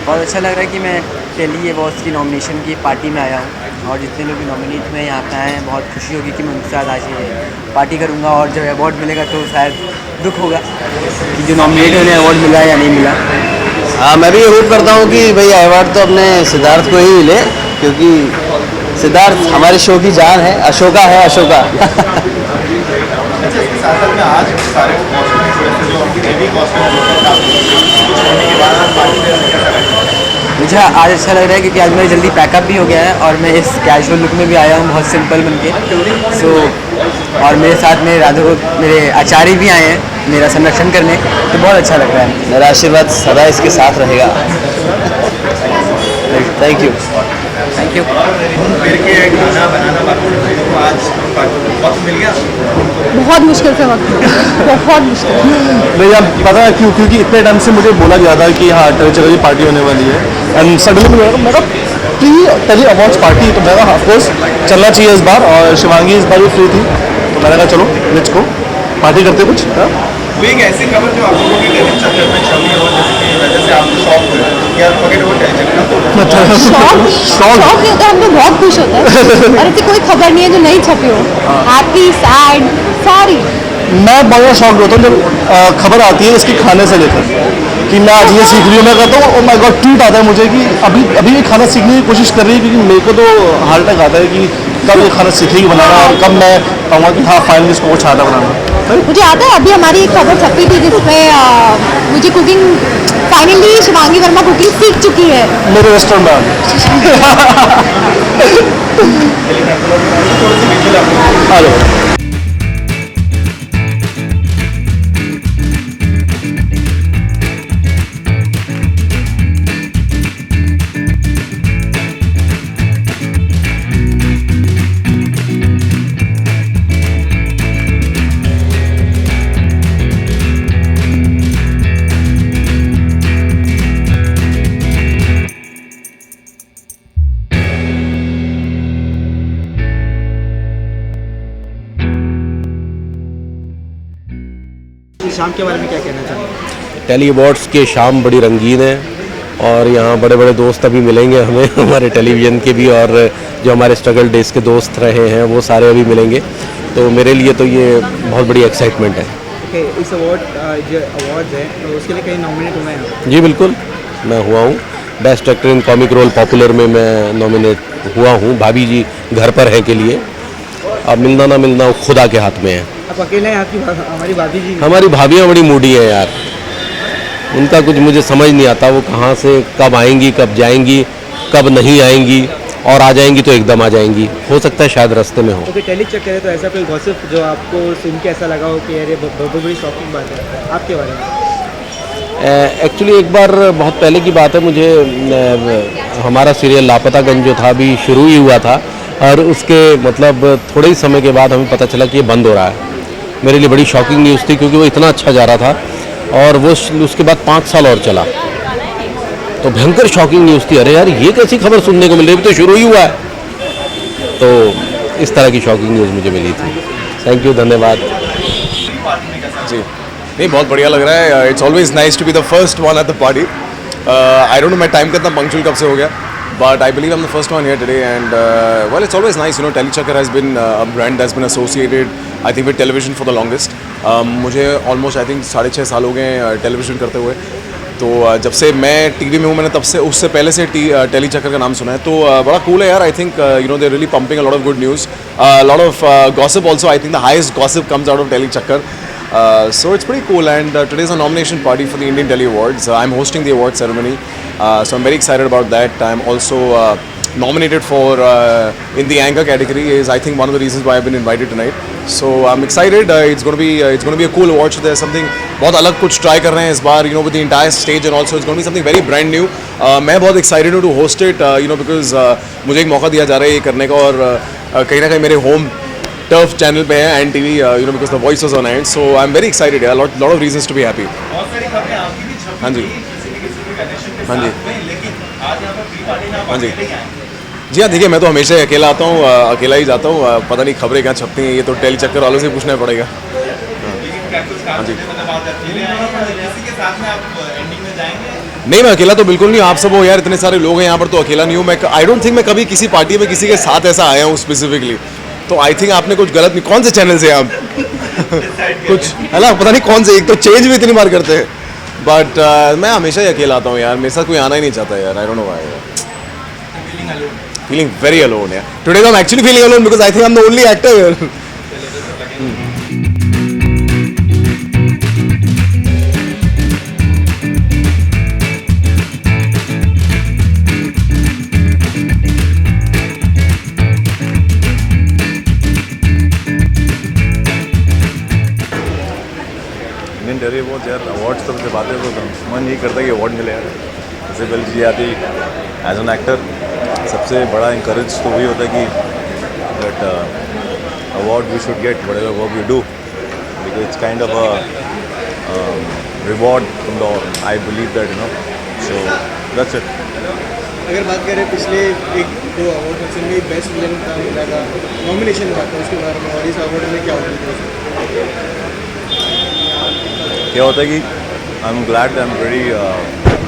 बहुत अच्छा लग रहा है कि मैं टेली अवार्ड्स की नॉमिनेशन की पार्टी में आया हूँ और जितने लोग भी नॉमिनेट हुए यहाँ पे आए हैं, बहुत खुशी होगी कि मैं उनके साथ आज ये पार्टी करूँगा। और जब अवार्ड मिलेगा तो शायद दुख होगा कि जो नॉमिनेट है उन्हें अवार्ड मिला या नहीं मिला। हाँ, मैं भी ये होप करता हूँ कि भाई अवार्ड तो अपने सिद्धार्थ को ही मिले, क्योंकि सिद्धार्थ हमारे शो की जान है, अशोका है अशोका। मुझे आज अच्छा लग रहा है क्योंकि आज मेरा जल्दी पैकअप भी हो गया है और मैं इस कैजुअल लुक में भी आया हूँ, बहुत सिंपल बन के। और मेरे साथ में मेरे आचार्य भी आए हैं मेरा संरक्षण करने, तो बहुत अच्छा लग रहा है। मेरा आशीर्वाद सदा इसके साथ रहेगा। Thank you. Thank you. बहुत मुश्किल से वक्त, बहुत मुश्किल। भैया पता है क्यों? क्योंकि इतने टाइम से मुझे बोला गया था कि हाँ चलो की पार्टी होने वाली है, एंड सडनली मेरा टेली अवार्ड्स पार्टी, तो मैं ऑफकोर्स चलना चाहिए इस बार। और शिवांगी इस बार भी फ्री थी, तो मैंने कहा चलो लेट्स गो पार्टी करते कुछ। एक ऐसी खबर जो आप लोगों के टेली चक्कर में छवि हो, जिसकी वजह से आप शॉक हुए या फॉरगेट अबाउट टेली चक्कर? शॉक नहीं होता, हम तो बहुत खुश होते हैं। और ऐसी कोई खबर नहीं है जो नहीं छपी हो, हैप्पी सैड सारी। मैं बहुत शॉक होता हूँ जब खबर आती है इसकी खाने से लेकर कि मैं आज ये सीख रही हूँ। मैं कहता हूँ माय गॉड, ट्वीट आता है मुझे कि अभी ये खाना सीखने की कोशिश कर रही है, क्योंकि मेरे को तो हार्ट अटैक आता है कि कब ये खाना सीखेगी बनाना और कब मैं कहूँगा कि हाँ फाइनली इसको कुछ आता बनाना। मुझे आता है अभी हमारी एक खबर छपी थी जिसमें मुझे cooking finally Shivangi Verma cooking सीख चुकी है मेरे रेस्टोरेंट में। हेलो। शाम के बारे में क्या कहना चाहेंगे? टेली अवार्ड्स की शाम बड़ी रंगीन है और यहाँ बड़े बड़े दोस्त अभी मिलेंगे हमें, हमारे टेलीविज़न के भी, और जो हमारे स्ट्रगल डेज के दोस्त रहे हैं वो सारे अभी मिलेंगे। तो मेरे लिए तो ये बहुत बड़ी एक्साइटमेंट है। इस अवार्ड्स है तो उसके लिए कहीं नॉमिनेट हुए हैं? जी बिल्कुल, मैं हुआ हूँ। Best actor in comic role popular में मैं नॉमिनेट हुआ हूँ। भाभी जी घर पर हैं के लिए, अब मिलना ना मिलना खुदा के हाथ में है। आप अकेले हैं? आपकी हमारी भाभी जी, हमारी भाभियाँ बड़ी मूडी हैं यार, उनका कुछ मुझे समझ नहीं आता, वो कहाँ से कब आएंगी, कब जाएंगी, कब नहीं आएंगी, और आ जाएंगी तो एकदम आ जाएंगी। हो सकता है शायद रास्ते में हो। ओके, टेली चेक करें तो ऐसा कोई गॉसिप जो आपको सुन के ऐसा लगा हो कि यार ये बहुत बड़ी शॉकिंग बात है आपके बारे में? एक्चुअली एक बार बहुत पहले की बात है, मुझे हमारा सीरियल लापतागंज जो था अभी शुरू ही हुआ था, और उसके मतलब थोड़े ही समय के बाद हमें पता चला कि ये बंद हो रहा है। मेरे लिए बड़ी शॉकिंग न्यूज़ थी, क्योंकि वो इतना अच्छा जा रहा था, और वो उसके बाद 5 साल और चला, तो भयंकर शॉकिंग न्यूज़ थी। अरे यार ये कैसी खबर सुनने को मिल रही है, तो शुरू ही हुआ है। तो इस तरह की शॉकिंग न्यूज़ मुझे मिली थी। थैंक यू, धन्यवाद जी। नहीं, बहुत बढ़िया लग रहा है। It's always nice to be the first one at the party. I don't know मैं टाइम कितना पंक्चुअल कब से हो गया, but I believe I'm the first one here today, and well, it's always nice, you know. Teli Chakkar has been a brand that's been associated, I think, with television for the longest. मुझे almost I think 6.5 साल हो गए television करते हुए। तो जब से मैं टीवी में हूँ, मैंने तब से उससे पहले से टेली चक्कर का नाम सुना है। तो बड़ा कूल है यार। I think you know they really pumping a lot of good news, lot of gossip also. I think the highest gossip comes out of telly Chakkar. So it's pretty cool, and today's a nomination party for the Indian Telly Awards. I'm hosting the award ceremony, so I'm very excited about that. I'm also nominated for in the anchor category. Is I think one of the reasons why I've been invited tonight. So I'm excited. It's going to be a cool award. So there's something बहुत अलग कुछ try कर रहे हैं इस बार, you know, with the entire stage, and also it's going to be something very brand new. मैं बहुत excited हूँ to host it, you know, because मुझे एक मौका दिया जा रहा है ये करने का, और कहीं ना कहीं मेरे home टर्फ चैनल पे है and TV, you know, because the voice was on end. So I am very excited, lot of reasons to be happy. हाँ जी, हाँ जी, हाँ जी, जी हाँ. देखिए, मैं तो हमेशा अकेला आता हूँ, अकेला ही जाता हूँ. पता नहीं खबरें क्या छपती हैं, ये तो टेली चक्कर वालों से पूछना पड़ेगा. हाँ जी। नहीं, मैं अकेला तो बिल्कुल नहीं, आप सब हो यार, इतने सारे लोग हैं यहाँ पर, तो अकेला नहीं हूँ मैं। आई डोंट थिंक मैं कभी किसी पार्टी में किसी के साथ ऐसा आया हूँ स्पेसिफिकली, तो आई थिंक आपने कुछ गलत नहीं। कौन से चैनल से आप कुछ है ना, पता नहीं कौन से, एक तो चेंज भी इतनी बार करते हैं, बट मैं हमेशा ही अकेला आता हूँ यार, मेरे साथ कोई आना ही नहीं चाहता यार, आई don't know why. Feeling very alone, yeah. Today I'm actually feeling alone because I think I'm the only actor here. Indian telly awards यार, अवार्ड्स तो जब आते हैं तो मन यही करता है कि अवार्ड मिले यार। जैसे पहली चीज़ आती एज एन एक्टर, सबसे बड़ा इंकरेज तो वही होता है कि that award we should get whatever work we do, because it's kind of a reward from the, I believe that you know, so that's it. अगर बात करें पिछले एक दो अवार्ड में बेस्ट विलन का मिला था, नॉमिनेशन हुआ था उसके बारे में, और इस अवार्ड में क्या होता क्या होता है कि I am glad, I am very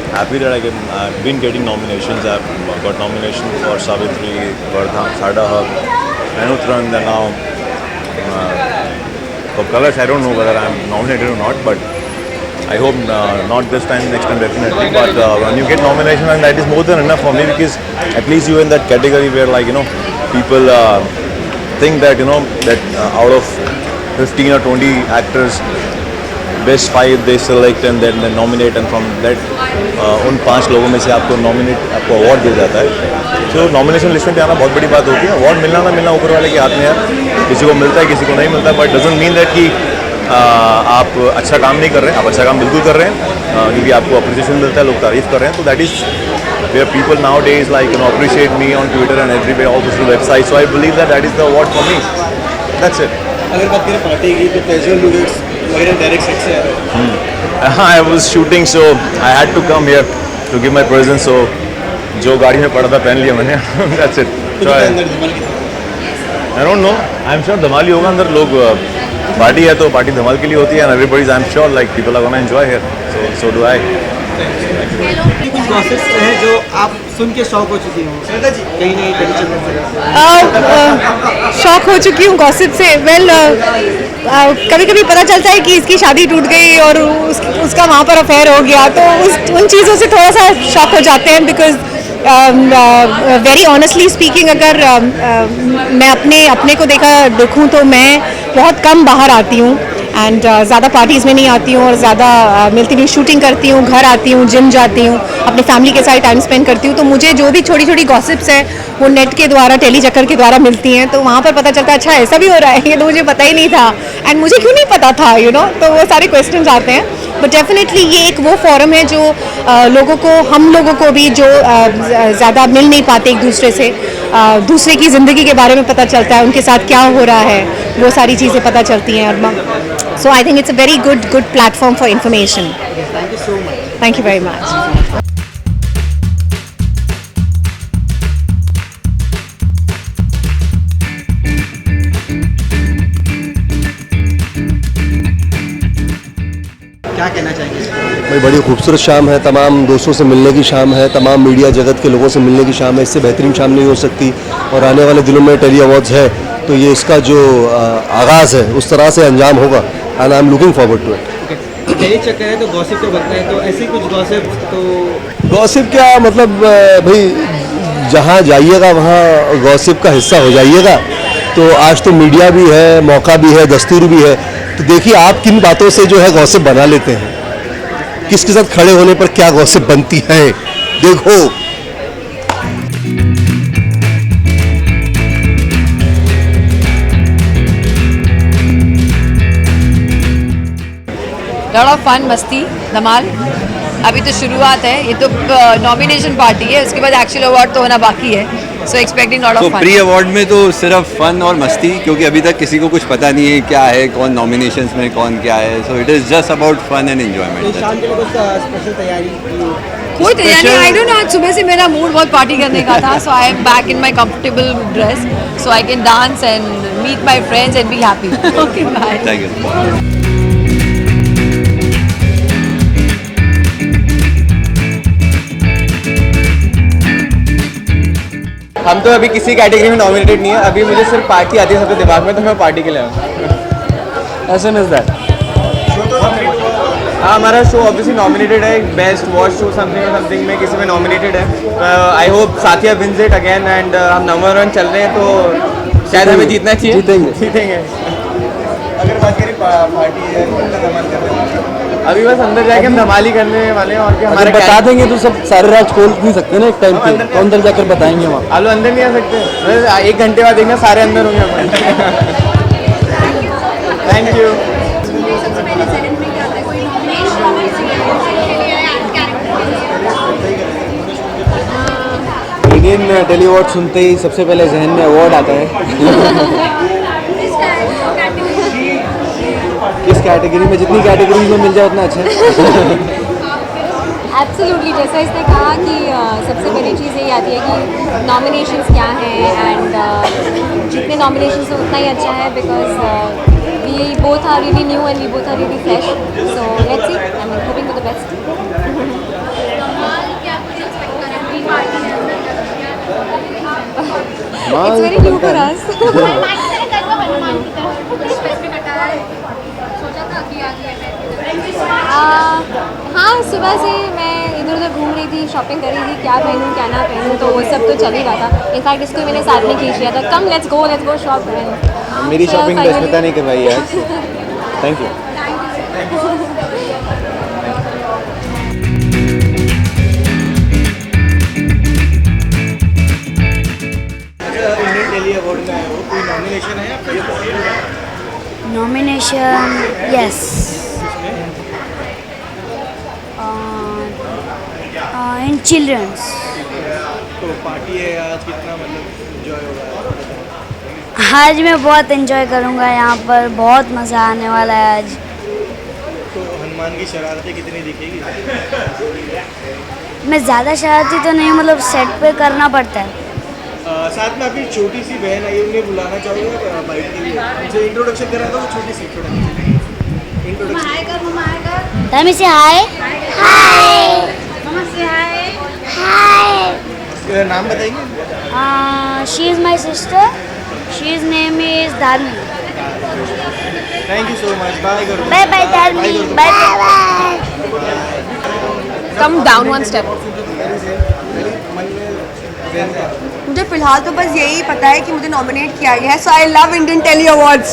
happy that I've been getting nominations. I've got nomination for Savitri, Vardhan, Sadahab, Anutran, and now for Colors. I don't know whether I'm nominated or not, but I hope not this time, next time definitely. But when you get nomination, and that is more than enough for me, because at least you're in that category where, like, you know, people think that, you know, that out of 15 or 20 actors, best 5 they select and then they nominate, and from that उन 5 लोगों में से आपको nominate, आपको award दिया जाता है। तो नॉमिनेशन लिस्ट में आना बहुत बड़ी बात होती है। अवार्ड मिलना ना मिलना ऊपर वाले के हाथ में यार, किसी को मिलता है किसी को नहीं मिलता, बट डजंट मीन दैट कि आप अच्छा काम नहीं कर रहे हैं। आप अच्छा काम बिल्कुल कर रहे हैं, क्योंकि आपको अप्रिसिएशन मिलता है, लोग तारीफ कर रहे हैं, तो that is where people nowadays like you know appreciate me on Twitter and everywhere, all this website, so I believe that is the award for me, that's it. अगर बात करें पार्टी की, तो कैजुअल लुक्स वगैरह direct set से आ रहे हैं। I was shooting, so I had to come here to give my presence. So जो गाड़ी में पड़ा था पहन लिया मैंने। That's it. So I don't know. I'm sure धमाल ही होगा अंदर। लोग पार्टी है तो पार्टी धमाल के लिए होती है, and everybody's, I'm sure, like people are gonna enjoy here. So do I. कुछ गॉसिप्स हैं जो आप सुन के शॉक हो चुकी हो कहीं नहीं कहीं शॉक हो चुकी हूँ गॉसिप से। वेल कभी कभी पता चलता है कि इसकी शादी टूट गई और उसका वहाँ पर अफेयर हो गया, तो उन चीज़ों से थोड़ा सा शॉक हो जाते हैं। बिकॉज वेरी ऑनेस्टली स्पीकिंग, अगर मैं अपने को देखूँ तो मैं बहुत कम बाहर आती हूँ, एंड ज़्यादा पार्टीज़ में नहीं आती हूँ, और ज़्यादा मिलती भी शूटिंग करती हूँ, घर आती हूँ, जिम जाती हूँ, अपने फैमिली के साथ टाइम स्पेंड करती हूँ। तो मुझे जो भी छोटी छोटी गॉसिप्स हैं वो नेट के द्वारा, टेली चक्कर के द्वारा मिलती हैं, तो वहाँ पर पता चलता है अच्छा ऐसा भी हो रहा है, ये तो मुझे पता ही नहीं था, एंड मुझे क्यों नहीं पता था, यू नो। तो वो सारे क्वेश्चंस आते हैं। बट डेफिनेटली ये एक वो फोरम है जो लोगों को, हम लोगों को भी जो ज़्यादा मिल नहीं पाते एक दूसरे से, दूसरे की ज़िंदगी के बारे में पता चलता है, उनके साथ क्या हो रहा है, वो सारी चीज़ें पता चलती हैं। और so I think it's a very good platform for information. Thank you so much. Thank you very much. क्या कहना चाहेंगे इस पर? भाई बड़ी खूबसूरत शाम है, तमाम दोस्तों से मिलने की शाम है, तमाम मीडिया जगत के लोगों से मिलने की शाम है। इससे बेहतरीन शाम नहीं हो सकती, और आने वाले दिनों में टेली अवार्ड्स है तो ये इसका जो आगाज़ है उस तरह से अंजाम होगा, and I am looking forward to it. Telly Chakkar है तो गॉसिप तो बनता है, तो ऐसे कुछ गॉसिप तो गॉसिप क्या मतलब भाई, जहाँ जाइएगा वहाँ गॉसिप का हिस्सा हो जाइएगा। तो आज तो मीडिया भी है, मौका भी है, दस्तूर भी है, तो देखिए आप किन बातों से जो है गॉसिप बना लेते हैं, किसके साथ खड़े होने पर क्या गॉसिप बनती है, देखो। लॉट ऑफ फन, मस्ती, धमाल। अभी तो शुरुआत है, ये तो नॉमिनेशन पार्टी है, उसके बाद एक्चुअल अवार्ड तो होना बाकी है। So expecting lot of fun. Pre award में तो सिर्फ फन और मस्ती, क्योंकि अभी तक किसी को कुछ पता नहीं है क्या है, कौन नॉमिनेशंस में कौन क्या है। So it is just about fun and enjoyment. शाम के लिए कुछ स्पेशल तैयारी? कोई तैयारी, आई डोंट नो, आज सुबह से मेरा मूड बहुत पार्टी करने का था। So I am back in my comfortable dress, so I can dance and meet my friends and be happy. Okay, bye. Thank you. हम तो अभी किसी कैटेगरी में नॉमिनेटेड नहीं है, अभी मुझे सिर्फ पार्टी आती है सबके दिमाग में, तो मैं पार्टी के लिए आऊँ। As soon as that. हाँ, हमारा शो ऑब्वियसली नॉमिनेटेड है, बेस्ट वॉच शो समथिंग में किसी में नॉमिनेटेड है। I hope Saathiya wins it again and हम नंबर 1 चल रहे हैं, तो शायद हमें जीतना चाहिए। जीतेंगे। अगर बात करें पार्टी है, अभी बस अंदर जाके हम धमाल ही करने वाले हैं, और क्या हमारे बता देंगे तो सब सारे राज खोल नहीं सकते ना एक टाइम पे, तो अंदर जाकर बताएंगे वहाँ। आप लोग अंदर नहीं आ सकते, 1 घंटे बाद देखना सारे अंदर होंगे हमारे। Thank you. Indian telly award सुनते ही सबसे पहले जहन में अवार्ड आता है। किस कैटेगरी में, जितनी कैटेगरी में मिल जाए उतना अच्छा है। एब्सोल्युटली, जैसा इसने कहा कि सबसे पहली चीज़ यही आती है कि नॉमिनेशंस क्या हैं, एंड जितने नॉमिनेशंस हैं उतना ही अच्छा है, because we both are really new and we both are really fresh, so let's see, I am hoping for the best. It's very new for us. हाँ, सुबह से मैं इधर उधर घूम रही थी, शॉपिंग कर रही थी, क्या पहनूँ क्या ना पहनूँ, तो वो सब तो चल ही रहा था। इनफैक्ट इसको मैंने साथ में खींच लिया था, कम लेट्स गो शॉप। मेरी शॉपिंग रश्मिता नहीं करवाई आज। Thank you. Indian telly award में आए हो, कोई नॉमिनेशन है आपका? Nomination, yes. In children's. तो पार्टी है आज, कितना मतलब एंजॉय होगा? आज मैं बहुत एंजॉय करूँगा, यहाँ पर बहुत मज़ा आने वाला है आज। तो हनुमान की शरारतें कितनी दिखेगी? मैं ज़्यादा शरारती तो नहीं, मतलब सेट पे करना पड़ता है। साथ में आपकी छोटी सी बहन आई, उन्हें बुलाना चाहोगे बाइट के लिए? उनसे इंट्रोडक्शन करा दो, छोटी सी इंट्रोडक्शन। तमी से हाय। हाय। मम्मा से हाय। हाय। नाम बताएंगे? She is my sister, she is name is Dharmi. Thank you so much, bye करो। Bye bye Dharmi, bye bye. Come down one step. मुझे फिलहाल तो बस यही पता है कि मुझे नॉमिनेट किया गया है, so I love Indian tele Awards.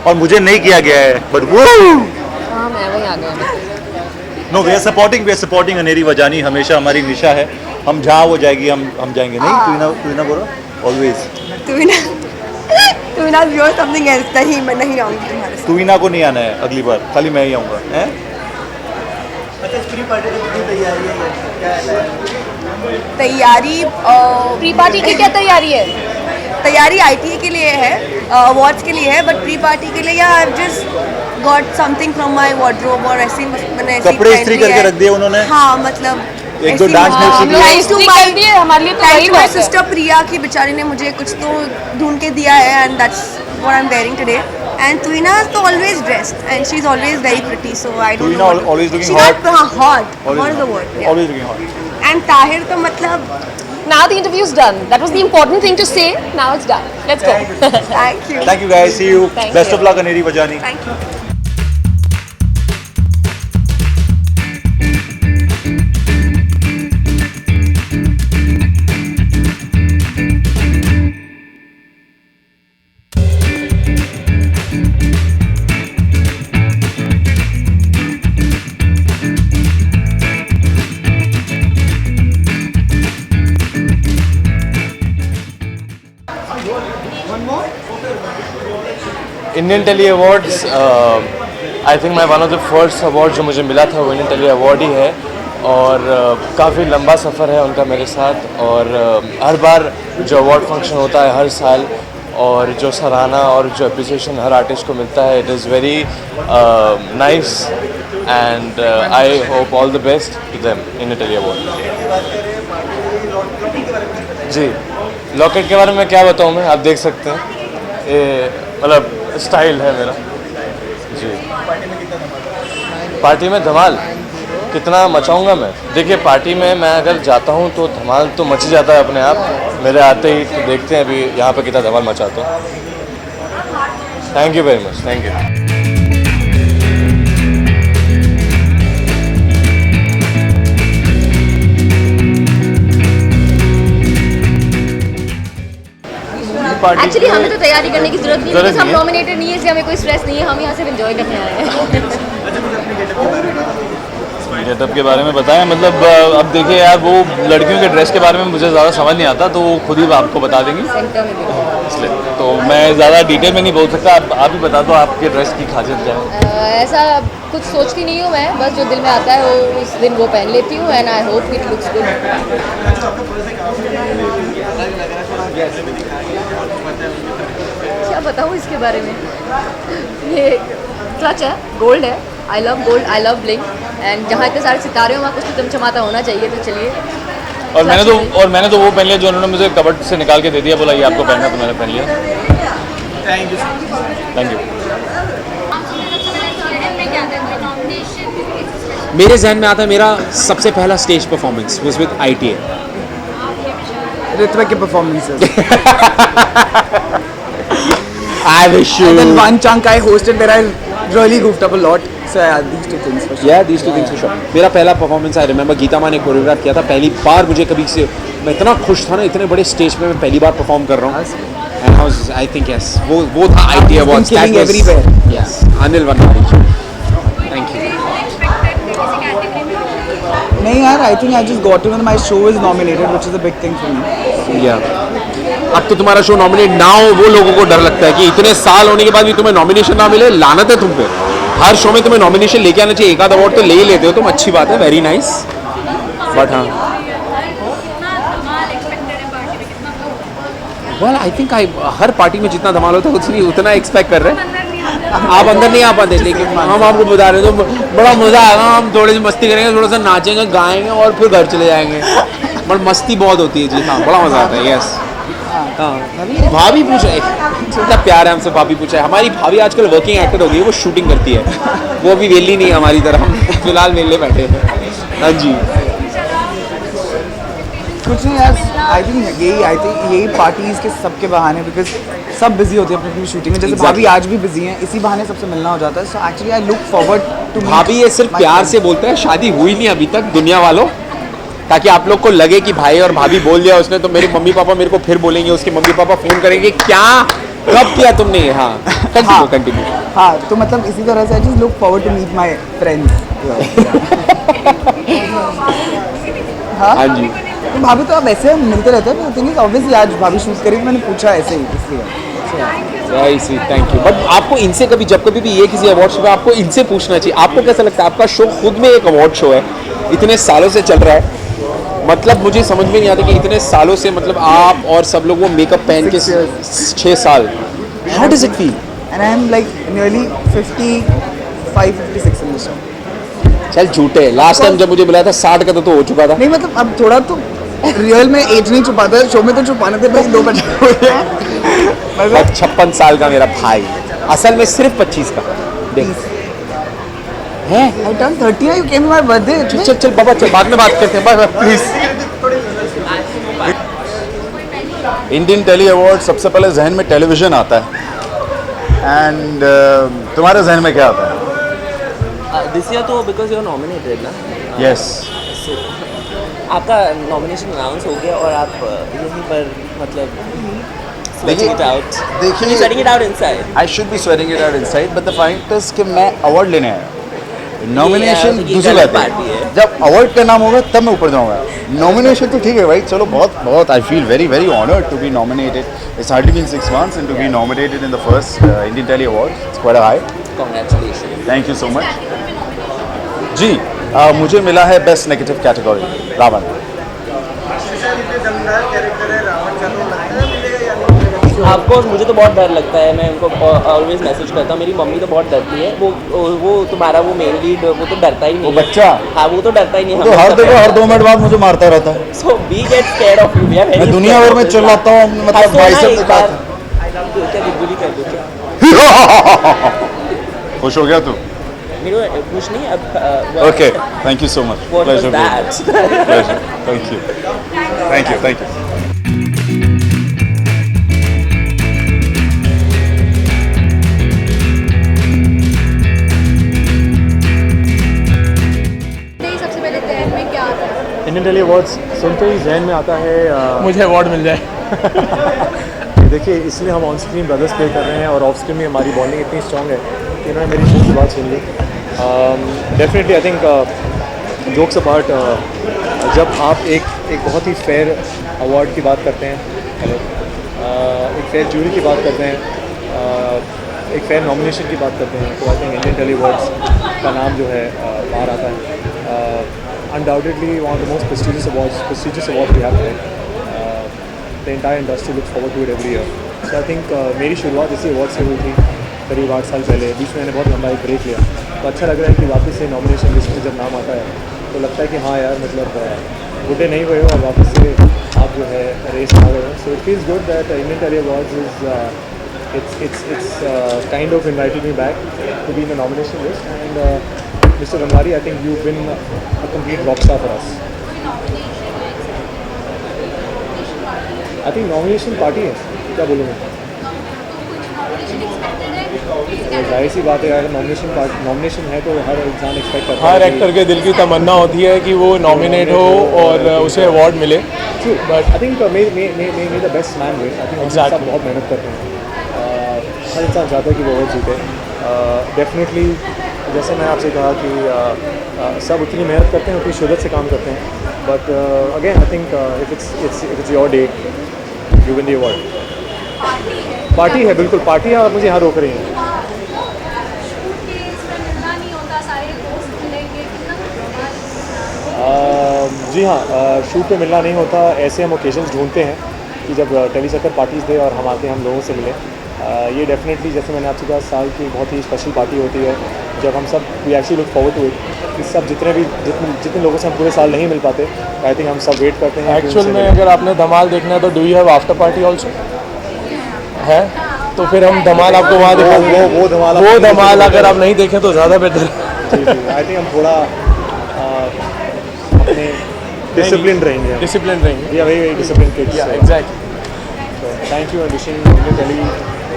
और मुझे नहीं किया गया है, बट वो हाँ, मैं वही आ गया। No, we are supporting Aneri Vajani, हमेशा हमारी निशा है। हम जहाँ वो जाएगी हम जाएंगे। नहीं, तू ना बोलो ऑलवेज। तू ना समथिंग एल्स। नहीं, मैं नहीं आऊँगी तुम्हारे साथ। तूना को नहीं आना है अगली बार, खाली मैं ही आऊँगा। हैं? अच्छा, प्री पार्टी की कितनी तैयारी है, क्या है? तैयारी प्री पार्टी की क्या तैयारी है? तैयारी आईटी के लिए है, अवार्ड्स के लिए है, बट प्री पार्टी के लिए या I just got something from my wardrobe, और ऐसे मैंने कपड़े इस्त्री करके रख दिए उन्होंने। हाँ, मतलब एक दो डांस में सीख लिया। हमारे लिए तो वही बात है। सिस्टर प्रिया की बेचारी ने मुझे कुछ तो ढूंढ के दिया है, and that's what I am wearing today. And Tuina is तो always dressed, and she's always very pretty. So I don't know. Tuina always looking she's hot. Not hot. What is the word? Yeah. Always looking hot. And Tahir तो मतलब. Now the interview's done. That was the important thing to say. Now it's done. Let's go. Thank you. Thank you guys. See you. Thank Best you. of luck, Aneeri Vajani. Thank you. Indian tele Awards I think मैं one of the first award जो मुझे मिला था वो Indian telly award ही है, और काफ़ी लंबा सफ़र है उनका मेरे साथ, और हर बार जो अवार्ड फंक्शन होता है हर साल, और जो सराहना और जो अप्रिसिएशन हर आर्टिस्ट को मिलता है, it is very nice, and I hope all the best to them Indian telly award. जी, लॉकेट के बारे में क्या बताऊँ मैं, आप देख सकते हैं, ये मतलब स्टाइल है मेरा। जी, पार्टी में धमाल कितना मचाऊंगा मैं। देखिए पार्टी में मैं अगर जाता हूँ तो धमाल तो मच जाता है अपने आप, मेरे आते ही। तो देखते हैं अभी यहाँ पे कितना धमाल मचाता हूँ। Thank you very much, thank you. Actually हमें तो तैयारी करने की जरूरत नहीं है, बिकॉज़ हम नॉमिनेटेड नहीं है, इसलिए हमें कोई स्ट्रेस नहीं है, हम यहाँ से एंजॉय करने आए हैं। गेटअप के बारे में बताएं, मतलब अब देखिए यार, वो लड़कियों के ड्रेस के बारे में मुझे ज़्यादा समझ नहीं आता, तो वो खुद ही आपको बता देंगी, इसलिए तो मैं ज़्यादा डिटेल में नहीं बोल सकता। आप ही बता दो आपके ड्रेस की खासियत क्या है। ऐसा कुछ सोचती नहीं हूँ मैं, बस जो दिल में आता है वो उस दिन वो पहन लेती हूँ, and I hope it looks good. क्या बताऊँ इसके बारे में, ये क्लच है, गोल्ड है। I love gold, I love bling, and जहाँ इतने सारे सितारे हो वहाँ कुछ तो चमचमाता होना चाहिए, तो चलिए। और मैंने तो वो पहन लिया जो उन्होंने मुझे कबर्ड से निकाल के दे दिया, बोला ये आपको पहनना, तो मैंने पहन लिया। Thank you. मेरे जहन में आता है मेरा सबसे पहला stage performance was with ITA। Ritwik के performances. I wish you. And then one chunk I hosted where I really goofed up a lot. So yeah, these two things for sure. Yeah, these two things for sure. मेरा पहला performance I remember Gita माँ ने choreograph किया था, पहली बार मुझे कभी से, मैं इतना खुश था ना, इतने बड़े स्टेज पे मैं पहली बार परफॉर्म कर रहा हूँ। And I think yes, वो था ITA Awards. Killing everywhere. Yes, Anil Vanwani. Thank you. नहीं यार, I think I just got to know that my show is nominated, which is a big thing for me. Yeah. अब तो तुम्हारा show nominate ना हो, वो लोगों को डर लगता है कि इतने साल होने के बाद भी तुम्हें नॉमिनेशन ना मिले, लानत है तुम पे। हर शो में तुम्हें नॉमिनेशन लेके आना चाहिए, एक आध अवार्ड तो ले ही लेते हो तुम, अच्छी बात है, वेरी नाइस। बट हाँ, well I think her party में जितना धमाल होता है उतना एक्सपेक्ट कर रहे हैं। आप अंदर नहीं आ पाते, लेकिन हम आपको बता रहे हैं तो बड़ा मज़ा आएगा। हम थोड़ी सी मस्ती करेंगे, थोड़ा सा नाचेंगे, गाएंगे और फिर घर चले जाएंगे। बट मस्ती बहुत होती है जी, हाँ, बड़ा मज़ा आता है। यस, हाँ। भाभी पूछा इतना प्यार है हमसे, भाभी पूछा है। हमारी भाभी आजकल वर्किंग एक्टर हो गई है, वो शूटिंग करती है, वो अभी वेली नहीं है हमारी तरह, हम फिलहाल वेले बैठे हैं। हाँ जी, कुछ नहीं यार, आई थिंक यही पार्टीज के सबके बहाने, बिकॉज सब बिजी होते हैं अपनी अपनी शूटिंग में। जैसे भाभी आज भी बिजी हैं, इसी बहाने सबसे मिलना हो जाता है। So actually I look forward to. भाभी ये सिर्फ प्यार से बोलते हैं, शादी हुई नहीं अभी तक दुनिया वालों, ताकि आप लोग को लगे कि भाई और भाभी बोल दिया उसने तो मेरे मम्मी पापा मेरे को फिर बोलेंगे, उसके मम्मी पापा फोन करेंगे, क्या कब किया तुमने ये। हाँ, कंटिन्यू। हाँ, तो मतलब इसी तरह से I just look forward to meet my friends. हाँ जी, तो भाभी तो अब ऐसे मिलते रहते हैं, थिंग इज ऑब्वियसली आज भाभी शूट करी तो मैंने पूछा ऐसे ही, इसलिए। Very sweet, thank you. But आपको इनसे कभी, जब कभी भी ये किसी अवार्ड शो में आपको इनसे पूछना चाहिए, आपको कैसा लगता है? आपका शो खुद में एक अवार्ड शो है, इतने सालों से चल रहा है, मतलब मुझे समझ में नहीं आता कि इतने सालों से, मतलब आप और सब लोग वो मेकअप पहन के 6 साल, how does it feel? And I am like nearly 55-56 in the show. चल झूठे, लास्ट टाइम जब मुझे बुलाया था 60 का तो हो चुका था। नहीं मतलब अब थोड़ा तो रियल में एज नहीं छुपाता है, शो में तो छुपाने थे भाई 2 बच्चे हुए हैं। 56 साल का मेरा भाई, असल में सिर्फ 25 का है। I turned 30, you came to my birthday. चल बाबा, चल बाद में बात करते हैं, bye please. Indian telly award, सबसे पहले जहन में टेलीविज़न आता है, एंड तुम्हारे जहन में क्या आता है? दिस ईयर तो बिकॉज यू आर नॉमिनेटेड ना। यस, आपका नॉमिनेशन अनाउंस हो गया और आप यहीं पर मतलब देखिए, sweating it out inside. I should be sweating it out inside, but the fact is कि मैं अवार्ड लेने आया, नॉमिनेशन दूसरी बात है। जब अवार्ड का नाम होगा तब मैं ऊपर जाऊंगा, नॉमिनेशन तो ठीक है भाई, चलो बहुत I feel very very honoured to be nominated. It's hardly been 6 months and to be nominated in the first Indian Telly Awards, it's quite a high. Congratulations. Thank you so much. जी, मुझे मिला है best negative category, Ravan. Of course मुझे तो बहुत डर लगता है, मैं उनको ऑलवेज मैसेज करता हूँ। मेरी मम्मी तो बहुत डरती है, वो तुम्हारा वो मेन लीड वो तो डरता ही नहीं। वो बच्चा, हाँ वो तो डरता ही नहीं, तो हर 2 मिनट बाद मुझे मारता रहता है। So we get scared of you. मैं दुनिया भर में चिल्लाता हूँ, मतलब भाई सब दिखाता। क्या गुदगुदी कर दूँ क्या? खुश हो गया तू? मेरे को कुछ नहीं अब Okay, thank you so much. What was Pleasure being that? here. Pleasure. Thank you. Thank you. Thank you. सबसे पहले ध्यान में क्या आता है? इंडियन टेली अवार्ड्स सुनते ही जहन में आता है मुझे अवार्ड मिल जाए। देखिए, इसलिए हम ऑन स्क्रीन ब्रदर्स प्ले कर रहे हैं और ऑफ स्क्रीन में हमारी बॉन्डिंग इतनी स्ट्रॉन्ग है कि इन्होंने मेरी शो की बात सुन ली। Definitely I think jokes apart, जब आप एक बहुत ही फेयर अवार्ड की बात करते हैं, हेलो, एक फेयर जूरी की बात करते हैं, एक फेयर नॉमिनेशन की बात करते हैं, तो I think Indian tele awards का नाम जो है बाहर आता है। Undoubtedly one of the most prestigious award we have today. The entire industry looks forward to it every year. So I think मेरी शुरुआत इसी अवार्ड से हुई थी करीब 8 साल पहले। बीच में मैंने बहुत लंबा एक ब्रेक लिया, तो अच्छा लग रहा है कि वापस से नॉमिनेशन लिस्ट में जब नाम आता है तो लगता है कि हाँ यार, मतलब बूढ़े नहीं हुए हो और वापस से आप जो है रेस आ गए हो। So it feels good that Indian tele awards it's kind of invited me back to be in the nomination list, and Mr. Ranwari, I think you've been a complete rock star for us. I think nomination party है, क्या बोलूँ मैं, जाहिर सी बात है यार, nomination है तो हर इंसान एक्सपेक्ट करता है। हर एक्टर के दिल की तमन्ना होती है कि वो नॉमिनेट हो और उसे अवार्ड मिले। But I think may the best man win. I think सब बहुत मेहनत करते हैं, हर इंसान चाहता है कि वो अवार्ड जीते। डेफिनेटली जैसे मैं आपसे कहा कि सब उतनी मेहनत करते हैं, उतनी शिद्दत से काम करते हैं, but again I think if it's your day you win the award. Party है, बिल्कुल पार्टी है, और मुझे यहाँ रोक रही हैं। जी हाँ, शूट पे मिलना नहीं होता। ऐसे हम ओकेजन्स ढूंढते हैं कि जब टेली चक्कर पार्टीज़ दे और हम आके हम लोगों से मिलें। ये डेफिनेटली, जैसे मैंने आपसे कहा, साल की बहुत ही स्पेशल पार्टी होती है जब हम सब we actually look forward to it. कि सब जितने लोगों से हम पूरे साल नहीं मिल पाते, आई थिंक हम सब वेट करते हैं। एक्चुअल में अगर आपने धमाल देखना है तो do you have after party also है, तो फिर हम धमाल आपको वहाँ दिखाएंगे। वो धमाल अगर आप नहीं देखें तो ज़्यादा बेहतर। आई थिंक हम थोड़ा अपने डिसिप्लिन रहेंगे। या very discipline kids. Exactly. Thank you and wishing Indian Telly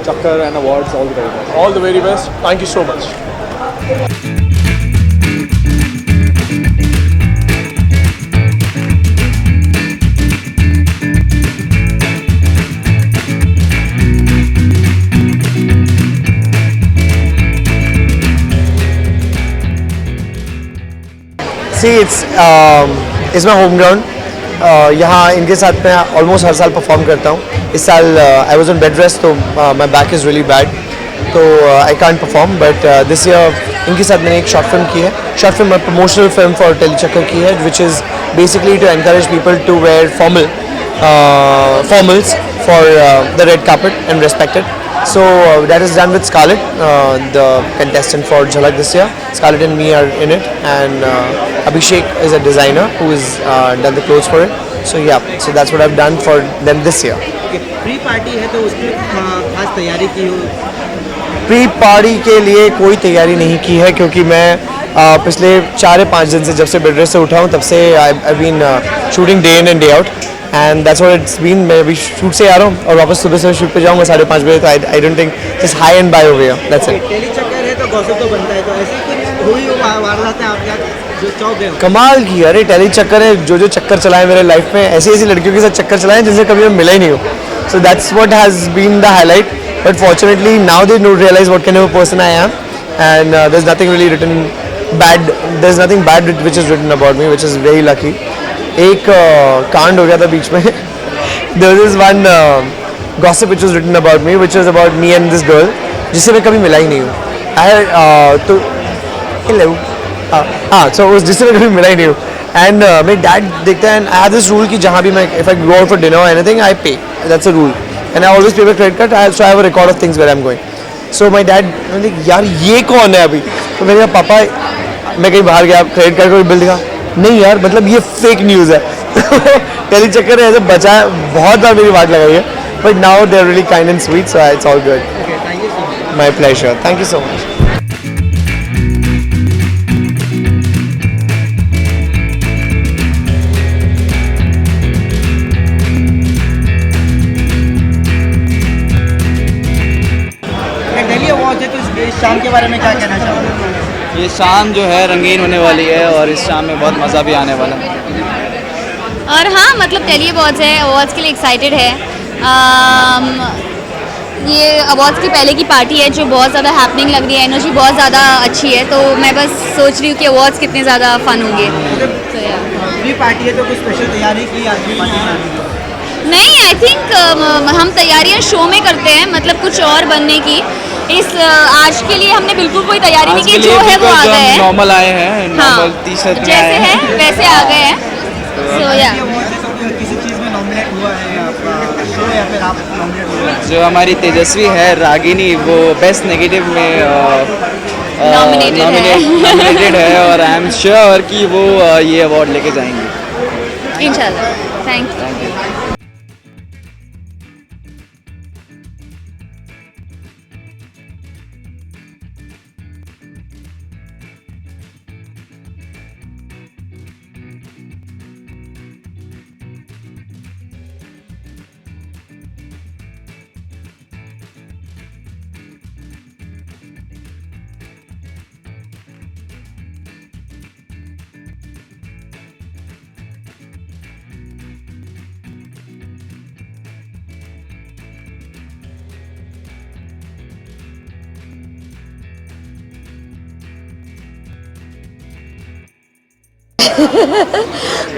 Chakkar and awards all the very best. All the very best. Thank you so much. See it's my home ground. यहाँ इनके साथ मैं almost हर साल perform करता हूँ। इस साल I was on bed rest, तो my back is really bad, तो I can't perform. But this year इनके साथ मैंने एक शॉर्ट फिल्म की है। Short film promotional film for Telly Chakkar की है, which is basically to encourage people to wear formals for the red carpet and respected. So that is done with Scarlett, the contestant for Jhalak this year. Scarlett and me are in it, and Abhishek is a designer who has done the clothes for it. So yeah, so that's what I've done for them this year. Pre party है तो उसकी खास तैयारी की हो? Pre party के लिए कोई तैयारी नहीं की है, क्योंकि मैं पिछले 4 या 5 दिन से, जब से बेड रेस्ट से उठा हूँ, तब से I been shooting day in and day out, and that's what it's been. मैं अभी शूट से आ रहा हूँ और वापस सुबह से शूट पे जाऊँगा 5:30 बजे, तो I don't think just hi and bye over here, that's it. Telly Chakkar है तो गॉसिप तो बनता है, तो ऐसी कुछ हुई वारदात है आपके साथ जो चौंक गए हो? कमाल की, अरे टेली चक्कर है, जो चक्कर चलाए मेरे लाइफ में, ऐसी लड़कियों के साथ चक्कर चलाए जिनसे कभी मैं मिला ही नहीं हूँ। So that's what has been the highlight, but fortunately now they realise what kind of a person I am, and there is nothing really written bad, there is nothing bad which is written about me, which is very lucky. एक कांड हो गया था बीच में। There is one gossip which was written about me, which was about me and this girl, जिससे मैं कभी मिला ही नहीं हूँ। तो hello, so जिससे मैं कभी मिला ही नहीं हूँ। And मेरे डैड देखते हैं, I have this rule कि जहाँ भी मैं, if I go out for dinner or anything, I pay. That's a rule. And I always pay by credit card. So I have a record of things where I'm going. So my dad, मैं like यार ये कौन है अभी? तो मैंने कहा पापा, मैं कहीं बाहर गया, क्रेडिट कार्ड का बिल दिखा, नहीं यार, मतलब ये फेक न्यूज़ है। टेली चक्कर ने ऐसे बचा, बहुत बार मेरी बात लगाई है, but now they are really kind and sweet, so it's all good. My pleasure, thank you so much. ये शाम जो है रंगीन होने वाली है और इस शाम में बहुत मज़ा भी आने वाला है। और हाँ मतलब टेली अवार्ड्स है, अवार्ड्स के लिए एक्साइटेड है। ये अवार्ड्स की पहले की पार्टी है जो बहुत ज़्यादा हैपनिंग लग रही है, एनर्जी बहुत ज़्यादा अच्छी है, तो मैं बस सोच रही हूँ कि अवार्ड्स कितने ज़्यादा फन होंगे। ये पार्टी है तो कुछ स्पेशल तैयारी की आज की पार्टी में? नहीं, आई थिंक हम तैयारियां शो में करते हैं, मतलब कुछ और बनने की। इस आज के लिए हमने बिल्कुल कोई तैयारी नहीं की, जो है वो आ गए हैं। नॉर्मल आए हैं, नॉर्मल टी-शर्ट में आए जैसे हैं वैसे आ गए हैं। सो या किसी चीज़ में नॉमिनेट हुआ है आपका शो या फिर आप नॉमिनेट हुए? जो हमारी तेजस्वी है रागिनी, वो बेस्ट नेगेटिव में नॉमिनेटेड है और आई एम श्योर कि वो ये अवार्ड लेके जाएंगी इंशाल्लाह। Thank you.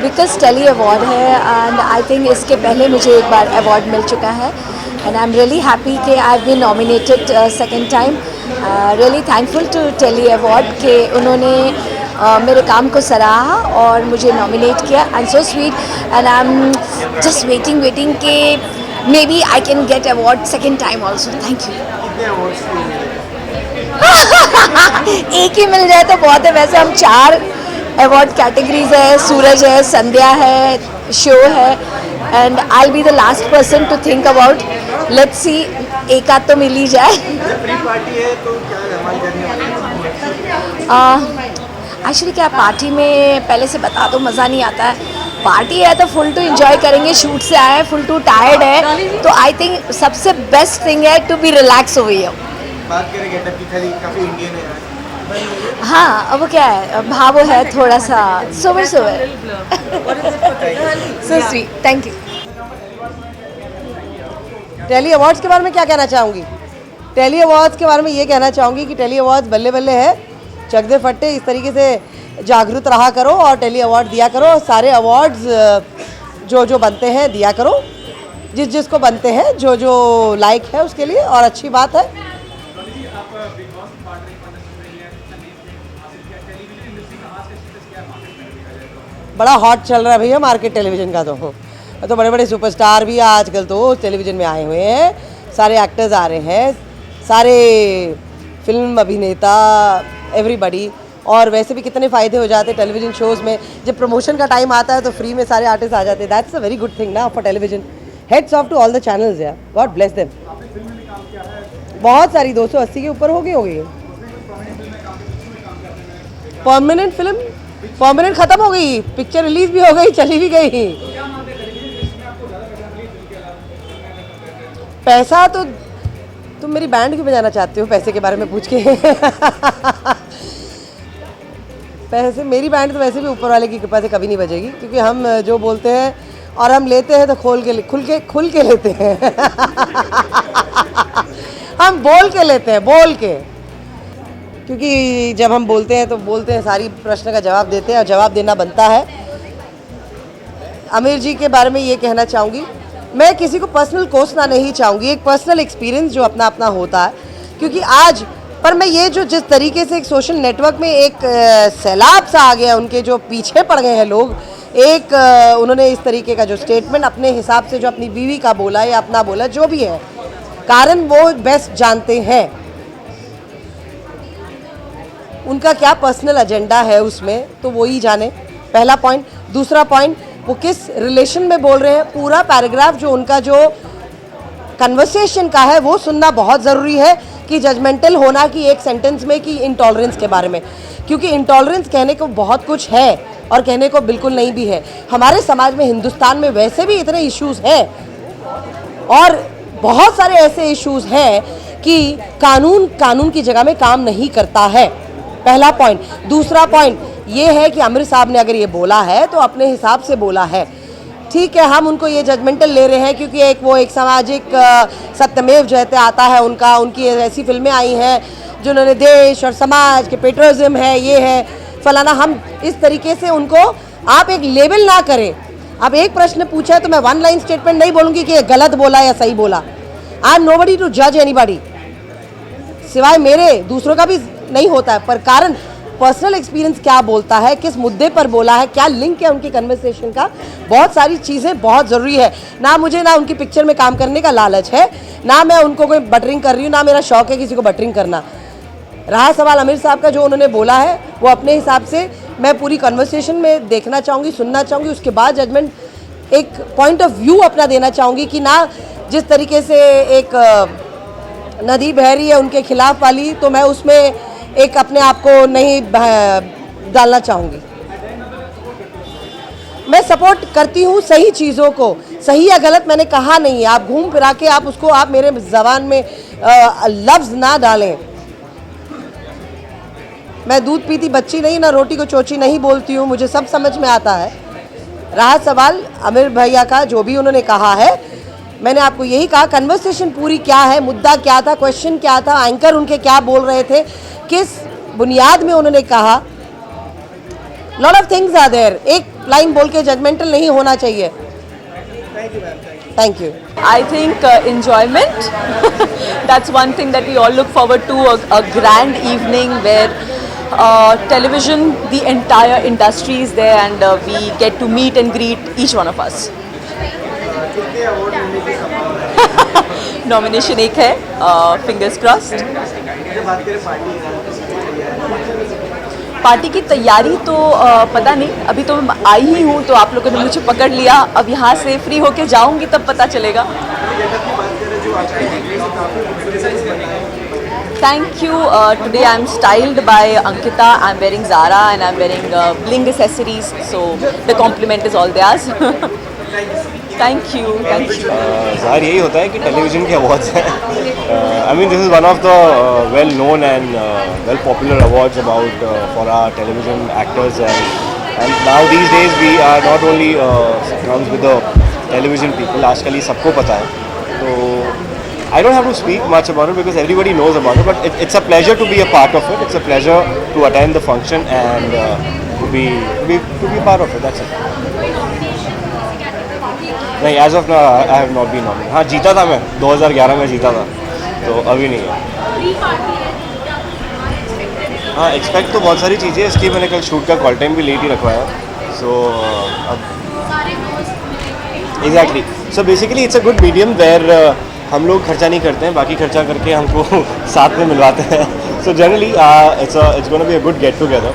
Because Telly award है एंड आई थिंक इसके पहले मुझे एक बार अवार्ड मिल चुका है and I am really happy कि I have been nominated second time. Really thankful to Telly award कि उन्होंने मेरे काम को सराहा और मुझे नॉमिनेट किया and so sweet and I am just waiting कि maybe I can get award second time also. Thank you. एक ही मिल जाए तो बहुत है, वैसे हम 4 अवार्ड कैटेगरीज है, सूरज है, संध्या है, शो है and I will be the last person to think about. Let's see, एक आध तो मिल ही जाए। फ्री पार्टी है तो क्या धमाल करने एक्चुअली क्या पार्टी में पहले से बता दो मज़ा नहीं आता है। पार्टी है तो फुल टू एंजॉय करेंगे, शूट से आए हैं, फुल टू टायर्ड है, तो आई थिंक सबसे बेस्ट थिंग है टू बी रिलैक्स हो गई। बात करें गेटअप की, खाली काफ़ी इंडियन है। हाँ, अब वो क्या है, भाव है थोड़ा सा sober so sweet. Thank you. Telly awards के बारे में क्या कहना चाहूँगी? टेली अवार्ड्स के बारे में ये कहना चाहूँगी कि टेली अवार्ड्स बल्ले बल्ले है, चक दे फट्टे, इस तरीके से जागरूक रहा करो और टेली अवार्ड दिया करो। सारे अवार्ड्स जो बनते हैं दिया करो, जिसको बनते हैं, जो लायक है उसके लिए, और अच्छी बात है। बड़ा हॉट चल रहा है भैया मार्केट टेलीविज़न का, तो बड़े बड़े सुपरस्टार भी आजकल तो टेलीविज़न में आए हुए हैं, सारे एक्टर्स आ रहे हैं, सारे फिल्म अभिनेता, एवरीबॉडी। और वैसे भी कितने फ़ायदे हो जाते हैं टेलीविज़न शोज़ में, जब प्रमोशन का टाइम आता है तो फ्री में सारे आर्टिस्ट आ जाते हैं। That's a very good thing ना for television. Hats off to all the channels यार, गॉड ब्लेस देम। बहुत सारी 280 के ऊपर हो गई। परमानेंट फिल्म परमानेंट ख़त्म हो गई, पिक्चर रिलीज भी हो गई, चली भी गई। पैसा तो तुम मेरी बैंड क्यों बजाना चाहते हो पैसे के बारे में पूछ के? पैसे, मेरी बैंड तो वैसे भी ऊपर वाले की कृपा से कभी नहीं बजेगी, क्योंकि हम जो बोलते हैं और हम लेते हैं तो खुल के लेते हैं। हम बोल के लेते हैं, बोल के, क्योंकि जब हम बोलते हैं तो बोलते हैं, सारी प्रश्न का जवाब देते हैं और जवाब देना बनता है। आमिर जी के बारे में ये कहना चाहूँगी, मैं किसी को पर्सनल कोसना नहीं चाहूँगी, एक पर्सनल एक्सपीरियंस जो अपना अपना होता है, क्योंकि आज पर मैं ये जो जिस तरीके से एक सोशल नेटवर्क में एक सैलाब सा आ गया, उनके जो पीछे पड़ गए हैं लोग, एक उन्होंने इस तरीके का जो स्टेटमेंट अपने हिसाब से जो अपनी बीवी का बोला या अपना बोला, जो भी है, कारण वो बेस्ट जानते हैं उनका क्या पर्सनल एजेंडा है उसमें, तो वो ही जाने, पहला पॉइंट। दूसरा पॉइंट, वो किस रिलेशन में बोल रहे हैं, पूरा पैराग्राफ जो उनका जो कन्वर्सेशन का है वो सुनना बहुत ज़रूरी है, कि जजमेंटल होना कि एक सेंटेंस में कि इंटॉलरेंस के बारे में, क्योंकि इंटॉलरेंस कहने को बहुत कुछ है और कहने को बिल्कुल नहीं भी है। हमारे समाज में, हिंदुस्तान में वैसे भी इतने इश्यूज़ हैं और बहुत सारे ऐसे इश्यूज़ हैं कि कानून की जगह में काम नहीं करता है। पहला पॉइंट। दूसरा पॉइंट ये है कि आमिर साहब ने अगर ये बोला है तो अपने हिसाब से बोला है, ठीक है, हम उनको ये जजमेंटल ले रहे हैं क्योंकि एक सामाजिक सत्यमेव जयते आता है उनकी ऐसी फिल्में आई हैं जिन्होंने देश और समाज के पेट्रियटिज्म है, ये है फलाना, हम इस तरीके से उनको आप एक लेबल ना करें। अब एक प्रश्न पूछा है तो मैं वन लाइन स्टेटमेंट नहीं बोलूँगी कि ये गलत बोला या सही बोला। आई एम नोबडी टू जज एनीबॉडी, सिवाय मेरे दूसरों का भी नहीं होता है, पर कारण पर्सनल एक्सपीरियंस क्या बोलता है, किस मुद्दे पर बोला है, क्या लिंक है उनकी कन्वर्सेशन का, बहुत सारी चीज़ें बहुत ज़रूरी है। ना मुझे ना उनकी पिक्चर में काम करने का लालच है, ना मैं उनको कोई बटरिंग कर रही हूँ, ना मेरा शौक है किसी को बटरिंग करना। रहा सवाल आमिर साहब का, जो उन्होंने बोला है वो अपने हिसाब से मैं पूरी कन्वर्सेशन में देखना चाहूँगी, सुनना चाहूँगी, उसके बाद जजमेंट एक पॉइंट ऑफ व्यू अपना देना चाहूँगी कि ना जिस तरीके से एक नदी बह रही है उनके खिलाफ वाली, तो मैं उसमें एक अपने आप को नहीं डालना चाहूँगी। मैं सपोर्ट करती हूँ सही चीज़ों को, सही या गलत मैंने कहा नहीं है, आप घूम फिरा के आप उसको आप मेरे ज़बान में लफ्ज़ ना डालें। मैं दूध पीती बच्ची नहीं, ना रोटी को चोची नहीं बोलती हूँ, मुझे सब समझ में आता है। रहा सवाल आमिर भैया का, जो भी उन्होंने कहा है, मैंने आपको यही कहा कन्वर्सेशन पूरी क्या है, मुद्दा क्या था, क्वेश्चन क्या था, एंकर उनके क्या बोल रहे थे, किस बुनियाद में उन्होंने कहा। Lot of things are there, एक लाइन बोल के जजमेंटल नहीं होना चाहिए। Thank you. I think enjoyment. That's one thing that we all look forward to, a grand evening where television, the entire industry is there and we get to meet and greet each one of us. Nomination एक है, fingers crossed. Party की तैयारी तो पता नहीं, अभी तो मैं आई ही हूँ तो आप लोगों ने मुझे पकड़ लिया, अब यहाँ से फ्री होके जाऊँगी तब पता चलेगा। Thank you. Today I'm styled by Ankita. I'm wearing Zara and I'm wearing bling accessories. So the compliment is all theirs. Thank you. Thank you. ज़ाहिर यही होता है कि टेलीविज़न के अवार्ड्स हैं। I mean this is one of the well known and well popular awards about for our television actors and now these days we are not only comes with the television people, आजकल ये सबको पता है, तो I don't have to speak much about it because everybody knows about it, but it's a pleasure to be a part of it. It's a pleasure to attend the function and to be part of it. That's it. नहीं, as of now I have not been nominated. हाँ, जीता था मैं 2011 में जीता था, तो अभी नहीं है। हाँ, एक्सपेक्ट तो बहुत सारी चीज़ें, इसकी मैंने कल शूट का कॉल टाइम भी लेट ही रखवाया, so exactly, so basically it's a good medium where हम लोग खर्चा नहीं करते हैं, बाकी खर्चा करके हमको साथ में मिलवाते हैं। So generally it's gonna be a good get together,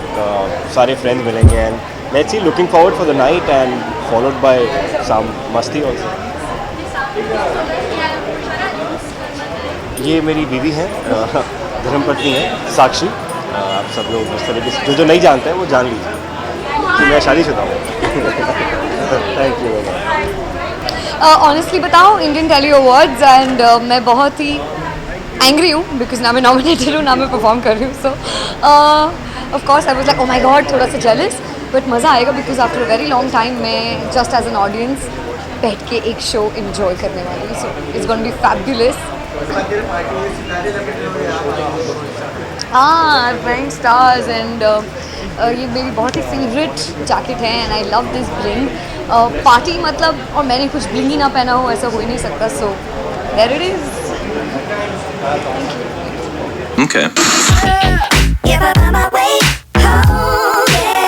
सारे फ्रेंड्स मिलेंगे and let's see, looking forward for the night and followed by some मस्ती ऑल्सो। ये मेरी बीवी है, धर्मपत्नी है, साक्षी। आप सब लोग इस तरीके से जो नहीं जानते हैं वो जान लीजिए कि मैं शादीशुदा हूँ। Thank you. ऑनेस्टली बताऊँ, इंडियन टेली अवार्ड्स एंड मैं बहुत ही एंग्री हूँ बिकॉज ना मैं नॉमिनेटेड हूँ ना मैं परफॉर्म कर रही हूँ, सो of course I was like oh my God, थोड़ा सा जेलस, बट मज़ा आएगा because after a very long time मैं जस्ट एज एन ऑडियंस बैठ के एक शो इन्जॉय करने वाली हूँ, so it's gonna B fabulous. हाँ, वेयरिंग स्टार्स एंड ये मेरी बहुत ही फेवरेट जैकेट है and I love this bling. Party मतलब, और मैंने कुछ ब्लिंग ही ना पहना हो ऐसा हो ही नहीं सकता, so there it is. Okay. If I'm on my way home, yeah.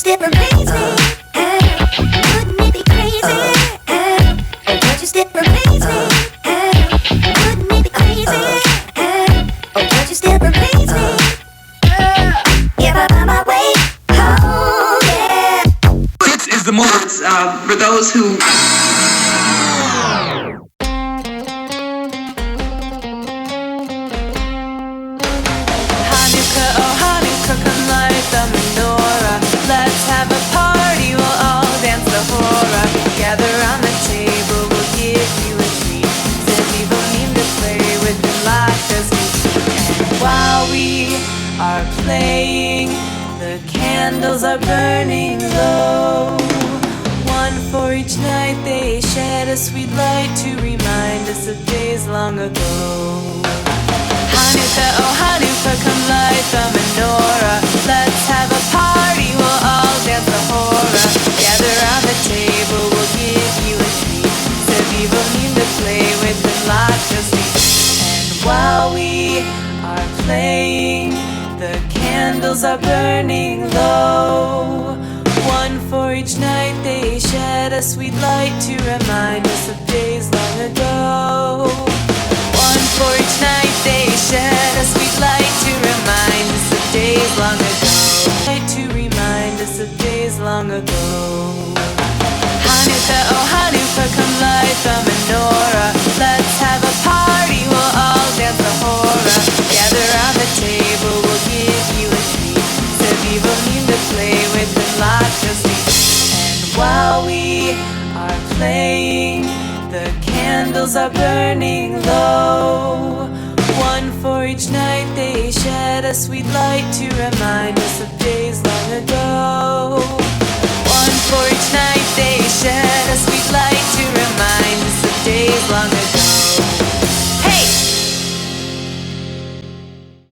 just dip replace me? Wouldn't it be crazy? Oh, don't you still replace me? Wouldn't it be crazy? Oh, don't you still replace me? If I find my way home, yeah. This is the moment for those who. Hanukkah, oh Hanukkah, come light the menorah. Let's have a party, we'll all dance the hora. Gather round the table, we'll give you a treat. Said people need to play with the light as we speak. And while we are playing, the candles are burning low. One for each night, they shed a sweet light to remind us of days long ago. Hanukkah, oh Hanukkah, come light the menorah. Let's have a party, we'll all dance the hora. Gather round the table, we'll give you a treat. Said people need to play with the light just we. And while we are playing, the candles are burning low. One for each night, they shed a sweet light to remind us of days long ago. One for each night, they shed a sweet light to remind us of days long ago. Light to remind us of days long ago. Hanukkah, oh Hanukkah, come light the menorah. Let's have a party, we'll all dance the hora. Gather round the table, we'll give you a treat. Said people need to play with the light just we. And while we are playing, the candles are burning low. One for each night, they shed a sweet light to remind us of days long ago.